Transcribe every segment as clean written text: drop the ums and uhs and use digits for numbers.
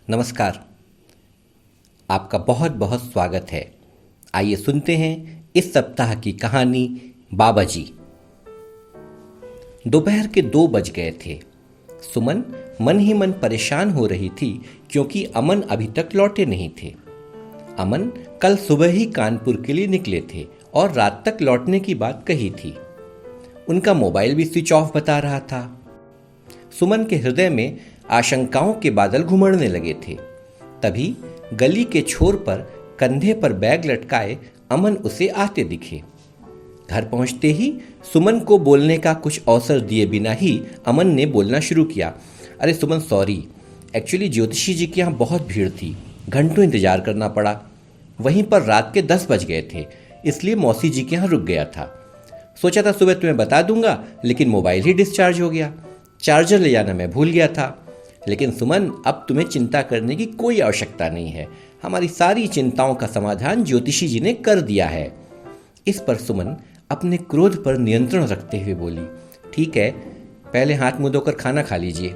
नमस्कार। आपका बहुत बहुत स्वागत है। आइए सुनते हैं इस सप्ताह की कहानी बाबा जी। दोपहर के 2 बज गए थे। सुमन मन ही मन परेशान हो रही थी क्योंकि अमन अभी तक लौटे नहीं थे। अमन कल सुबह ही कानपुर के लिए निकले थे और रात तक लौटने की बात कही थी। उनका मोबाइल भी स्विच ऑफ बता रहा था। सुमन के हृदय में आशंकाओं के बादल घुमड़ने लगे थे। तभी गली के छोर पर कंधे पर बैग लटकाए अमन उसे आते दिखे। घर पहुंचते ही सुमन को बोलने का कुछ अवसर दिए बिना ही अमन ने बोलना शुरू किया। अरे सुमन, सॉरी, एक्चुअली ज्योतिषी जी के यहाँ बहुत भीड़ थी, घंटों इंतजार करना पड़ा। वहीं पर रात के 10 बज गए थे, इसलिए मौसी जी के यहाँ रुक गया था। सोचा था सुबह तुम्हें बता दूंगा, लेकिन मोबाइल ही डिस्चार्ज हो गया। चार्जर ले जाना मैं भूल गया था। लेकिन सुमन, अब तुम्हें चिंता करने की कोई आवश्यकता नहीं है। हमारी सारी चिंताओं का समाधान ज्योतिषी जी ने कर दिया है। इस पर सुमन अपने क्रोध पर नियंत्रण रखते हुए बोली, ठीक है, पहले हाथ मुंह धोकर खाना खा लीजिए।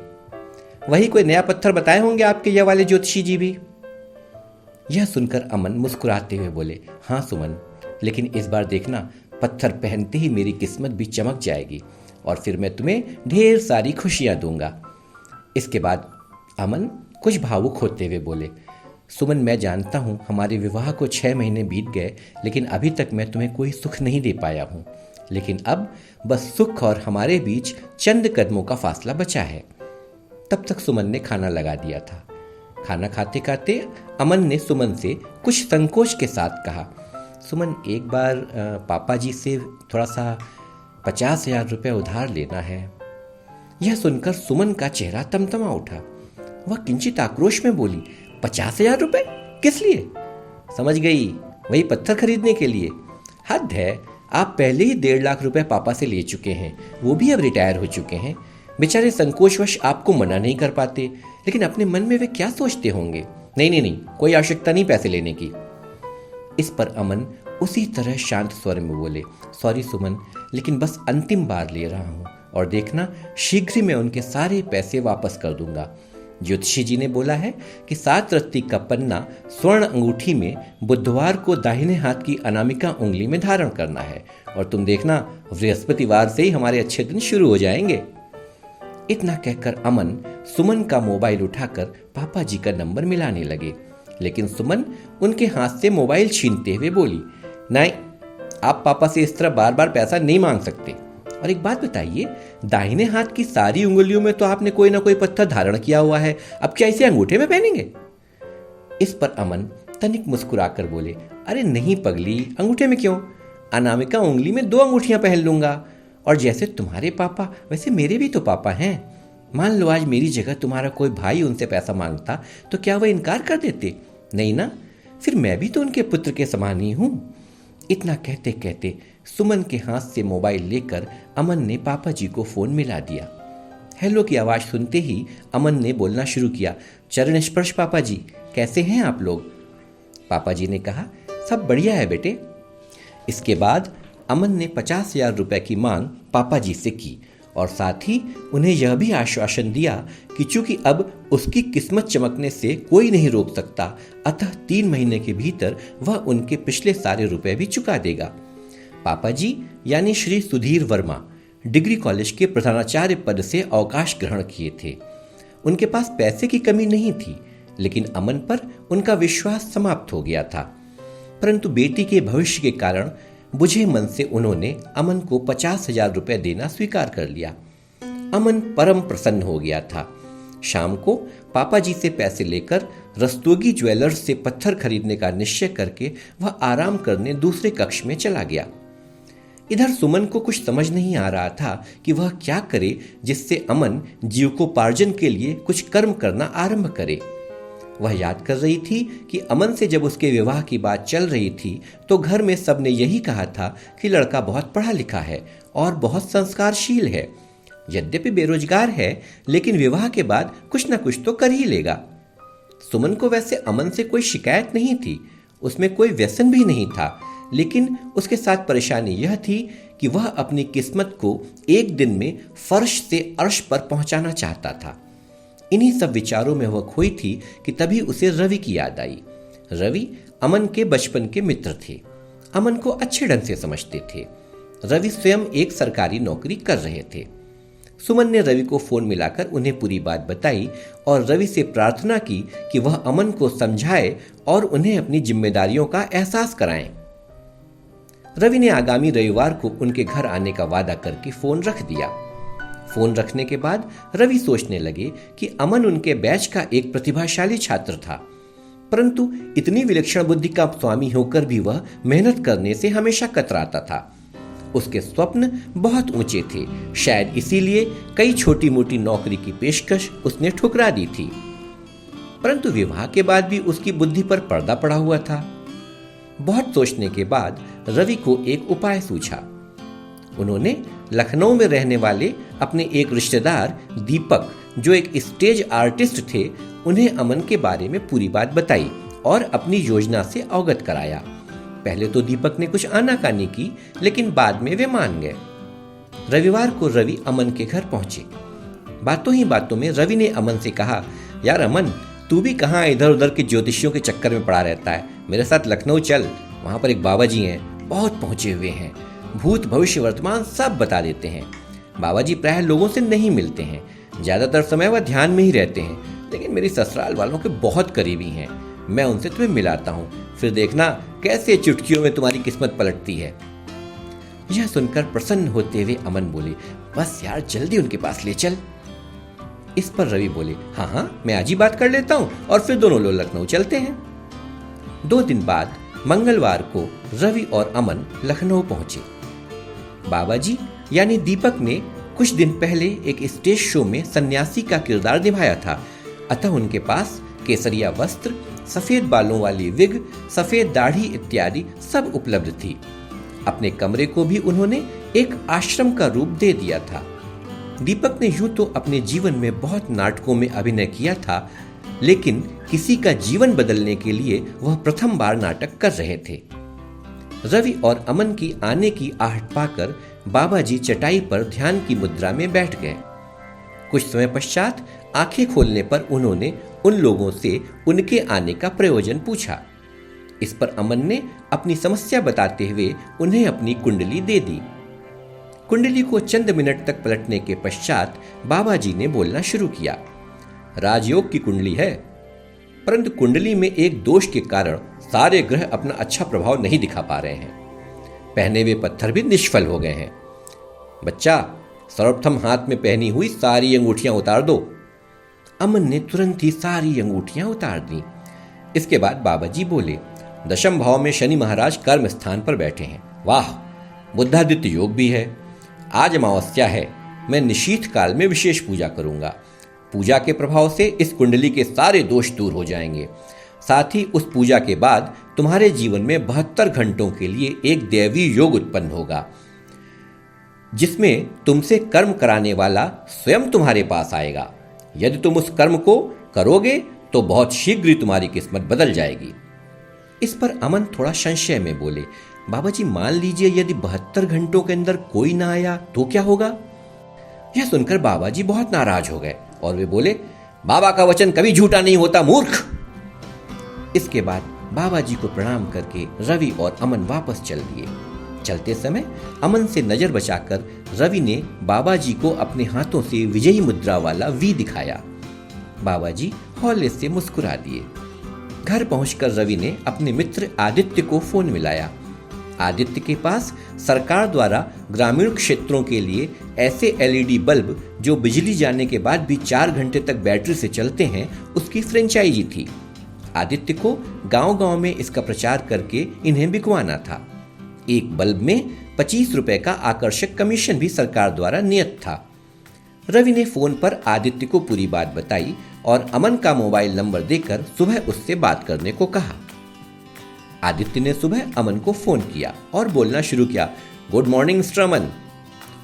वही कोई नया पत्थर बताए होंगे आपके यह वाले ज्योतिषी जी भी। यह सुनकर अमन मुस्कुराते हुए बोले, हाँ सुमन, लेकिन इस बार देखना, पत्थर पहनते ही मेरी किस्मत भी चमक जाएगी और फिर मैं तुम्हें ढेर सारी खुशियां दूंगा। इसके बाद अमन कुछ भावुक होते हुए बोले, सुमन, मैं जानता हूं हमारे विवाह को 6 महीने बीत गए, लेकिन अभी तक मैं तुम्हें कोई सुख नहीं दे पाया हूं। लेकिन अब बस सुख और हमारे बीच चंद कदमों का फासला बचा है। तब तक सुमन ने खाना लगा दिया था। खाना खाते खाते अमन ने सुमन से कुछ संकोच के साथ कहा, सुमन, एक बार पापा जी से थोड़ा सा 50,000 रुपये उधार लेना है। यह सुनकर सुमन का चेहरा तमतमा उठा। वह किंचित आक्रोश में बोली, 50,000 रुपये? किस लिए? समझ गई, वही पत्थर खरीदने के लिए। हद है, आप पहले ही 1.5 लाख रुपए पापा से ले चुके हैं, वो भी अब रिटायर हो चुके हैं। बेचारे संकोचवश आपको मना नहीं कर पाते, लेकिन अपने मन में वे क्या सोचते होंगे। नहीं नहीं नहीं, कोई आवश्यकता नहीं पैसे लेने की। इस पर अमन उसी तरह शांत स्वर में बोले, सॉरी सुमन, लेकिन बस अंतिम बार ले रहा हूं और देखना, शीघ्र ही मैं उनके सारे पैसे वापस कर दूंगा। ज्योतिषी जी ने बोला है कि 7 रत्ती का पन्ना स्वर्ण अंगूठी में बुधवार को दाहिने हाथ की अनामिका उंगली में धारण करना है और तुम देखना, बृहस्पतिवार से ही हमारे अच्छे दिन शुरू हो जाएंगे। इतना कहकर अमन सुमन का मोबाइल उठाकर पापा जी का नंबर मिलाने लगे, लेकिन सुमन उनके हाथ से मोबाइल छीनते हुए बोली, नहीं, आप पापा से इस तरह बार बार पैसा नहीं मांग सकते। और एक बात बताइए, दाहिने हाथ की सारी उंगलियों में तो आपने कोई ना कोई पत्थर धारण किया हुआ है, अब क्या इसे अंगूठे में पहनेंगे? इस पर अमन तनिक मुस्कुराकर बोले, अरे नहीं पगली, अंगूठे में क्यों, अनामिका उंगली में 2 अंगूठियां पहन लूंगा। और जैसे तुम्हारे पापा, वैसे मेरे भी तो पापा हैं। मान लो आज मेरी जगह तुम्हारा कोई भाई उनसे पैसा मांगता तो क्या वह इनकार कर देते? नहीं ना, फिर मैं भी तो उनके पुत्र के समान ही हूं। इतना कहते कहते सुमन के हाथ से मोबाइल लेकर अमन ने पापा जी को फोन मिला दिया। हेलो की आवाज सुनते ही अमन ने बोलना शुरू किया, चरण स्पर्श पापा जी, कैसे हैं आप लोग? पापा जी ने कहा, सब बढ़िया है बेटे। इसके बाद अमन ने 50,000 रुपए की मांग पापा जी से की और साथ ही उन्हें यह भी आश्वासन दिया कि चूंकि अब उसकी किस्मत चमकने से कोई नहीं रोक सकता, अतः 3 महीने के भीतर वह उनके पिछले सारे रुपए भी चुका देगा। पापा जी यानी श्री सुधीर वर्मा डिग्री कॉलेज के प्रधानाचार्य पद से अवकाश ग्रहण किए थे। उनके पास पैसे की कमी नहीं थी, लेकिन अमन पर उनका विश्वास समाप्त हो गया था। परंतु बेटी के भविष्य के कारण बुझे मन से उन्होंने अमन को 50,000 रुपए देना स्वीकार कर लिया। अमन परम प्रसन्न हो गया था। शाम को पापा जी से पैसे लेकर रस्तोगी ज्वेलर्स से पत्थर खरीदने का निश्चय करके वह आराम करने दूसरे कक्ष में चला गया। इधर सुमन को कुछ समझ नहीं आ रहा था कि वह क्या करे जिससे अमन जीविकोपार्जन के लिए कुछ कर्म करना आरंभ करे। वह याद कर रही थी कि अमन से जब उसके विवाह की बात चल रही थी तो घर में सबने यही कहा था कि लड़का बहुत पढ़ा लिखा है और बहुत संस्कारशील है। यद्यपि बेरोजगार है, लेकिन विवाह के बाद कुछ न कुछ तो कर ही लेगा। सुमन को वैसे अमन से कोई शिकायत नहीं थी, उसमें कोई व्यसन भी नहीं था, लेकिन उसके साथ परेशानी यह थी कि वह अपनी किस्मत को एक दिन में फर्श से अर्श पर पहुंचाना चाहता था। इन्हीं सब विचारों में वह खोई थी कि तभी उसे रवि की याद आई। रवि अमन के बचपन के मित्र थे, अमन को अच्छे ढंग से समझते थे। रवि स्वयं एक सरकारी नौकरी कर रहे थे। सुमन ने रवि को फोन मिलाकर उन्हें पूरी बात बताई और रवि से प्रार्थना की कि वह अमन को समझाए और उन्हें अपनी जिम्मेदारियों का एहसास कराएं। रवि ने आगामी रविवार को उनके घर आने का वादा करके फोन रख दिया। फोन रखने के बाद रवि सोचने लगे कि अमन उनके बैच का एक प्रतिभाशाली छात्र था, परंतु इतनी विलक्षण बुद्धि का स्वामी होकर भी वह मेहनत करने से हमेशा कतराता था। उसके स्वप्न बहुत ऊंचे थे, शायद इसीलिए कई छोटी मोटी नौकरी की पेशकश उसने ठुकरा दी थी। परंतु विवाह के बाद भी उसकी बुद्धि पर पर्दा पड़ा हुआ था। बहुत सोचने के बाद रवि को एक उपाय सूझा। उन्होंने लखनऊ में रहने वाले अपने एक रिश्तेदार दीपक, जो एक स्टेज आर्टिस्ट थे, उन्हें अमन के बारे में पूरी बात बताई और अपनी योजना से अवगत कराया। पहले तो दीपक ने कुछ आनाकानी की, लेकिन बाद में वे मान गए। रविवार को रवि अमन के घर पहुंचे। बातों ही बातों में रवि ने अमन से कहा, यार अमन, तू भी कहाँ इधर उधर के ज्योतिषियों के चक्कर में पड़ा रहता है, मेरे साथ लखनऊ चल। वहां पर एक बाबा जी हैं, बहुत पहुंचे हुए हैं, भूत भविष्य वर्तमान सब बता देते हैं। बाबा जी प्रायः लोगों से नहीं मिलते हैं, ज्यादातर समय वह ध्यान में ही रहते हैं, लेकिन मेरी ससुराल वालों के बहुत करीबी हैं। मैं उनसे तुम्हें मिलाता हूँ, फिर देखना कैसे चुटकियों में तुम्हारी किस्मत पलटती है। यह सुनकर प्रसन्न होते हुए अमन बोले, बस यार जल्दी उनके पास ले चल। इस पर रवि बोले, हाँ हाँ, मैं आज ही बात कर लेता हूँ और फिर दोनों लोग लखनऊ चलते हैं। 2 दिन बाद मंगलवार को रवि और अमन लखनऊ पहुंचे। बाबा जी यानी दीपक ने कुछ दिन पहले एक स्टेज शो में सन्यासी का किरदार निभाया था, अतः उनके पास केसरिया वस्त्र, सफेद बालों वाली विग, सफेद दाढ़ी इत्यादि सब उपलब्ध थी। अपने कमरे को भी उन्होंने एक आश्रम का रूप दे दिया था। दीपक ने यूं तो अपने जीवन में बहुत नाटकों में अभिनय किया था, लेकिन किसी का जीवन बदलने के लिए वह प्रथम बार नाटक कर रहे थे। रवि और अमन की आने की आहट पाकर बाबा जी चटाई पर ध्यान की मुद्रा में बैठ गए। कुछ समय पश्चात आंखें खोलने पर उन्होंने उन लोगों से उनके आने का प्रयोजन पूछा। इस पर अमन ने अपनी समस्या बताते हुए उन्हें अपनी कुंडली दे दी। कुंडली को चंद मिनट तक पलटने के पश्चात बाबा जी ने बोलना शुरू किया, राजयोग की कुंडली है, परंतु कुंडली में एक दोष के कारण सारे ग्रह अपना अच्छा प्रभाव नहीं दिखा पा रहे हैं। पहने हुए पत्थर भी निष्फल हो गए हैं। बच्चा, सर्वप्रथम हाथ में पहनी हुई सारी अंगूठियां उतार दो। अमन ने तुरंत ही सारी अंगूठियां उतार दी। इसके बाद बाबा जी बोले, दशम भाव में शनि महाराज कर्म स्थान पर बैठे हैं। वाह, बुद्धादित्य योग भी है। आज अमावस्या है, मैं निशीथ काल में विशेष पूजा करूंगा। पूजा के प्रभाव से इस कुंडली के सारे दोष दूर हो जाएंगे। साथ ही उस पूजा के बाद तुम्हारे जीवन में 72 घंटों के लिए एक दैवी योग उत्पन्न होगा, जिसमें तुमसे कर्म कराने वाला स्वयं तुम्हारे पास आएगा। यदि तुम उस कर्म को करोगे तो बहुत शीघ्र तुम्हारी किस्मत बदल जाएगी। इस पर अमन थोड़ा संशय में बोले, बाबा जी मान लीजिए यदि 72 घंटों के अंदर कोई ना आया तो क्या होगा? यह सुनकर बाबा जी बहुत नाराज हो गए और वे बोले, बाबा का वचन कभी झूठा नहीं होता मूर्ख। इसके बाद बाबा जी को प्रणाम करके रवि और अमन वापस चल दिए। चलते समय अमन से नजर बचाकर रवि ने बाबा जी को अपने हाथों से विजयी मुद्रा वाला वी दिखाया। बाबा जी हौले से मुस्कुरा दिए। घर पहुंचकर रवि ने अपने मित्र आदित्य को फोन मिलाया। आदित्य के पास सरकार द्वारा ग्रामीण क्षेत्रों के लिए ऐसे एलईडी बल्ब जो बिजली जाने के बाद भी 4 घंटे तक बैटरी से चलते हैं, उसकी फ्रेंचाइजी थी। आदित्य को गांव-गांव में इसका प्रचार करके इन्हें बिकवाना था। एक बल्ब में 25 रुपए का आकर्षक कमीशन भी सरकार द्वारा नियत था। रवि ने फोन पर आदित्य को पूरी बात बताई और अमन का मोबाइल नंबर देकर सुबह उससे बात करने को कहा। आदित्य ने सुबह अमन को फोन किया और बोलना शुरू किया, गुड मॉर्निंग मिस्टर अमन।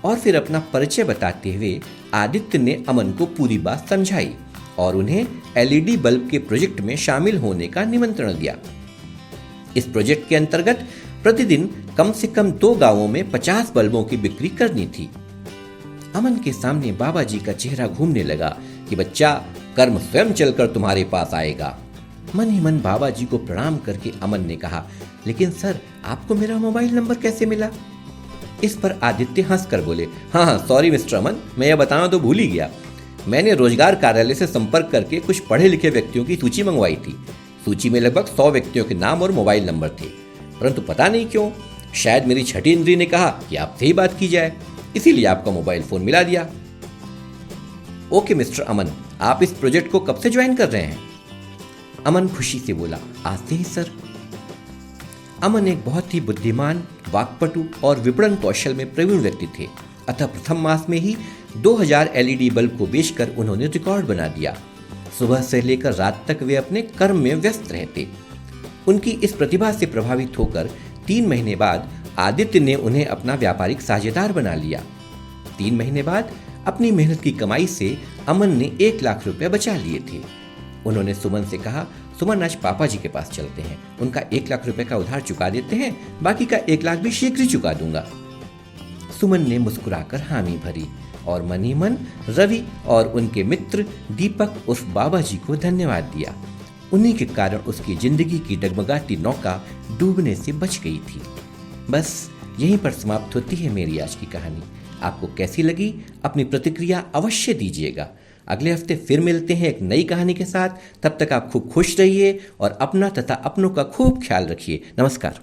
और फिर अपना परिचय बताते हुए आदित्य ने अमन को पूरी बात समझाई और उन्हें एलईडी बल्ब के प्रोजेक्ट में शामिल होने का निमंत्रण दिया। इस प्रोजेक्ट के अंतर्गत प्रतिदिन कम से कम 2 गांवों में 50 बल्बों की बिक्री करनी थी। अमन के सामने बाबा जी का चेहरा घूमने लगा कि बच्चा, कर्म स्वयं चलकर तुम्हारे पास आएगा। मन ही मन बाबा जी को प्रणाम करके अमन ने कहा, लेकिन सर आपको मेरा मोबाइल नंबर कैसे मिला? इस पर आदित्य हंसकर बोले, हाँ सॉरी मिस्टर अमन, मैं यह बताना तो भूल ही गया। मैंने रोजगार कार्यालय से संपर्क करके कुछ पढ़े लिखे व्यक्तियों की सूची मंगवाई थी। सूची में लगभग 100 व्यक्तियों के नाम और मोबाइल नंबर थे, परंतु पता नहीं क्यों शायद मेरी छठी इंद्री ने कहा कि आपसे ही बात की जाए, इसीलिए आपका मोबाइल फोन मिला दिया। ओके मिस्टर अमन, आप इस प्रोजेक्ट को कब से ज्वाइन कर रहे हैं? अमन खुशी से बोला, आज से ही सर। अमन एक बहुत ही बुद्धिमान, वाक्पटु और विपणन कौशल में प्रवीण व्यक्ति थे, अतः प्रथम मास में ही 2000 एलईडी बल्ब को बेचकर उन्होंने रिकॉर्ड बना दिया। सुबह से लेकर रात तक वे अपने कर्म में व्यस्त रहते। उनकी इस प्रतिभा से प्रभावित होकर 3 महीने बाद आदित्य ने उन्हें अपना व्यापारिक साझेदार बना लिया। 3 महीने बाद अपनी मेहनत की कमाई से अमन ने 1 लाख रुपए बचा लिए थे। उन्होंने सुमन से कहा, सुमन आज पापा जी के पास चलते हैं, उनका 1 लाख रुपए का उधार चुका देते हैं, बाकी का 1 लाख भी शीघ्र ही चुका दूंगा। सुमन ने मुस्कुराकर हामी भरी और मन ही मन रवि और उनके मित्र दीपक उस बाबा जी को धन्यवाद दिया। उन्हीं के कारण उसकी जिंदगी की डगमगाती नौका डूबने से बच गई थी। बस यहीं पर समाप्त होती है मेरी आज की कहानी। आपको कैसी लगी अपनी प्रतिक्रिया अवश्य दीजिएगा। अगले हफ्ते फिर मिलते हैं एक नई कहानी के साथ। तब तक आप खूब खुश रहिए और अपना तथा अपनों का खूब ख्याल रखिए। नमस्कार।